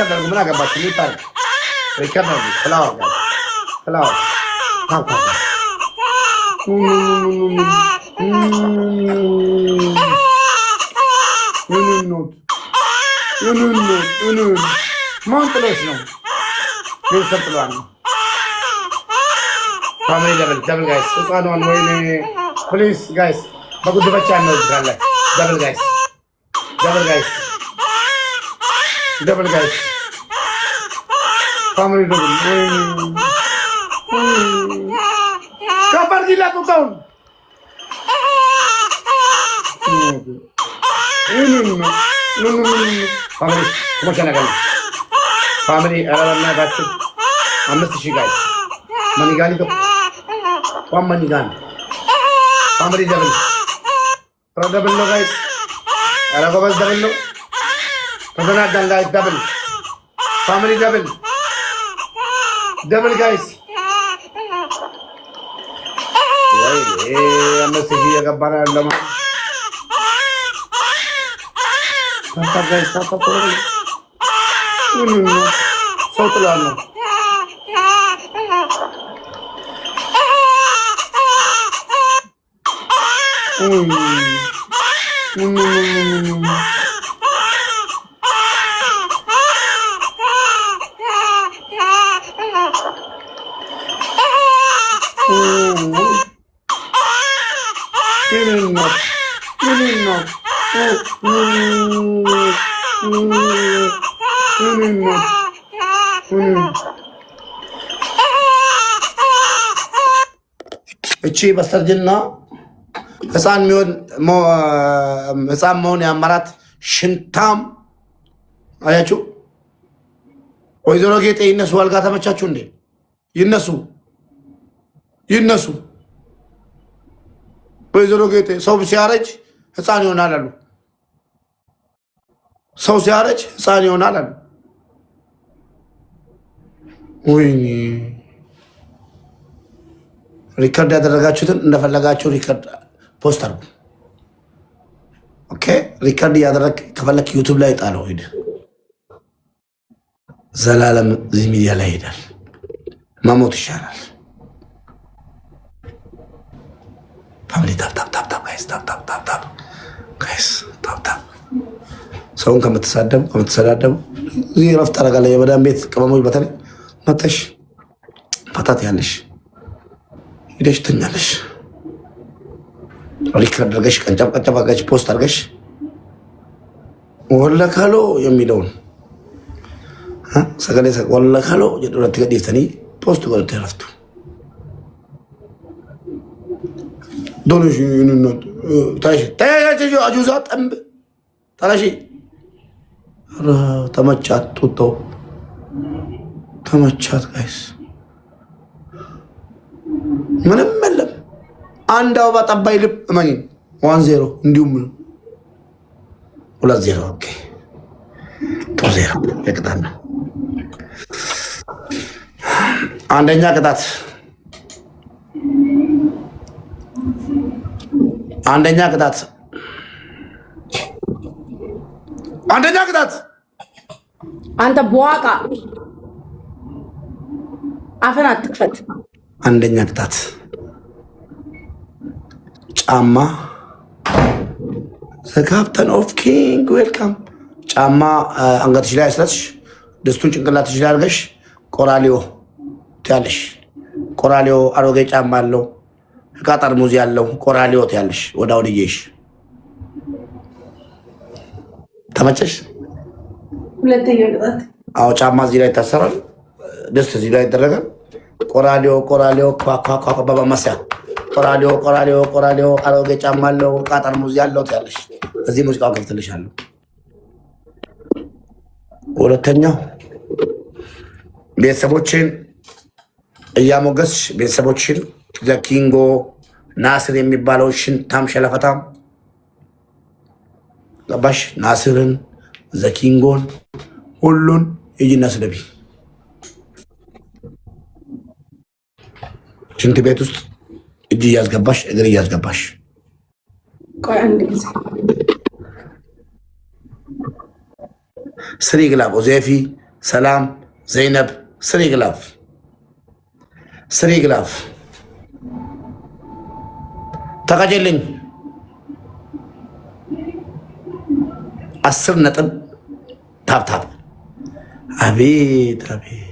ሪከርድ አድርጉ። ምን አገባችሁ? ይታል ሪከርድ አድርጉ። ፍላወር ጋር ፍላወር ታታ ማን ጥሎሽ ነው? ቤተሰብ ጥሏል ነው። ፋሚሊ ደብል ጋይስ ህፃኗን ወይኔ ፕሊዝ ጋይስ በጉድፈቻ እንወስዳለን። ደብል ጋይስ ደብል ጋይስ ደብል ጋይስ ፋሚሊ ደብል ከበር ዲላ ቁጣውን ፋሚሊ ኮመሻ ነገር ፋሚሊ አራና ባችሁ 5000 ጋይስ ማኒጋኒ ቶ ዋም ማኒጋኒ ፋሚሊ ደብል ደብል ነው ጋይስ አራ ጎበዝ ደብል ነው ተዘናጋን ጋይስ ደብል ፋሚሊ ደብል ደብል ጋይስ ወይ 5000 የገባና ለማ ታታ ጋይስ ታታ ቆይ ሰው ጥሏል ነው እቺ በስተርጅና ህፃን መሆን ያማራት ሽንታም አያችሁ። ወይዘሮ ጌጤ ይነሱ። አልጋ ተመቻችሁ እንዴ? ይነሱ ይነሱ። ወይዘሮ ጌጤ ሰው ሲያረጅ ህፃን ይሆናል አሉ። ሰው ሲያረጅ ህፃን ይሆናል አሉ። ወይኔ ሪከርድ ያደረጋችሁትን እንደፈለጋችሁ ሪከርድ ፖስት አድርጉ። ኦኬ ሪከርድ ያደረግ ከፈለክ ዩቲዩብ ላይ ጣለው። ሄደ ዘላለም እዚህ ሚዲያ ላይ ሄዳል። መሞት ይሻላል። ፋሚሊ ታፕ ታፕ ታፕ ታፕ ጋይስ ታፕ ታፕ ታፕ ታፕ ጋይስ ታፕ ታፕ ሰውን ከምትሰዳደቡ እዚህ ረፍት ታደርጋለህ። የመዳን ቤት ቅመሞች በተለይ መጠሽ ፈታት ያለሽ ሄደሽ ትኛለሽ። ሪከርድ አድርገሽ ቀንጨብ አድርገሽ ፖስት አድርገሽ ወለካሎ የሚለውን ሰገሌ ወለካሎ የዱረት ገዲፍተኒ ፖስት ጎልተ ረፍቱ ዶኖሽ ይኑነት ታሽ ታያያችሁ አጁዛ ጠምብ ታላሺ ተመቻት ጡጦ ተመቻት ጋይስ ምንም የለም። አንድ አበባ ጠባይ ልብ እመኝ 1-0 እንዲሁም 2-0 ኦኬ 2-0 የቅጣት ነው። አንደኛ ቅጣት አንደኛ ቅጣት አንተ በዋቃ አፈን አትክፈት። አንደኛ ቅጣት ጫማ ዘካፕተን ኦፍ ኪንግ ዌልካም። ጫማ አንገትሽ ላይ አስረሽ ደስቱን ጭንቅላትሽ ላይ አድርገሽ ቆራሊዮ ትያለሽ። ቆራሊዮ አሮጌ ጫማ አለው እቃ ጠርሙዝ ያለው ቆራሊዮ ትያለሽ። ወዳ ወድዬሽ ተመቸሽ? ሁለተኛ ቅጣት አዎ ጫማ እዚህ ላይ ይታሰራል። ደስት እዚህ ላይ ይደረጋል። ቆራሊዮ ኳኳኳ በማማሲያ ቆራሊዮ አሮጌ ጫማ አለው እቃ ጠርሙዝ ያለው ትያለሽ። እዚህ ሙዚቃውን ከፍትልሻለሁ። ሁለተኛው ቤተሰቦችን እያሞገስሽ ቤተሰቦችን ዘኪንጎ ናስር የሚባለው ሽንታም ሸለፈታም ገባሽ? ናስርን ዘኪንጎን ሁሉን ሂጂና ስደቢ። ሽንት ቤት ውስጥ እጅ እያስገባሽ እግር እያስገባሽ ቆይ አንድ ጊዜ ስሪ ግላቦ ዜፊ ሰላም ዘይነብ ስሪ ግላፍ ተቀጭልኝ 10 ነጥብ ታብታብ። አቤት አቤት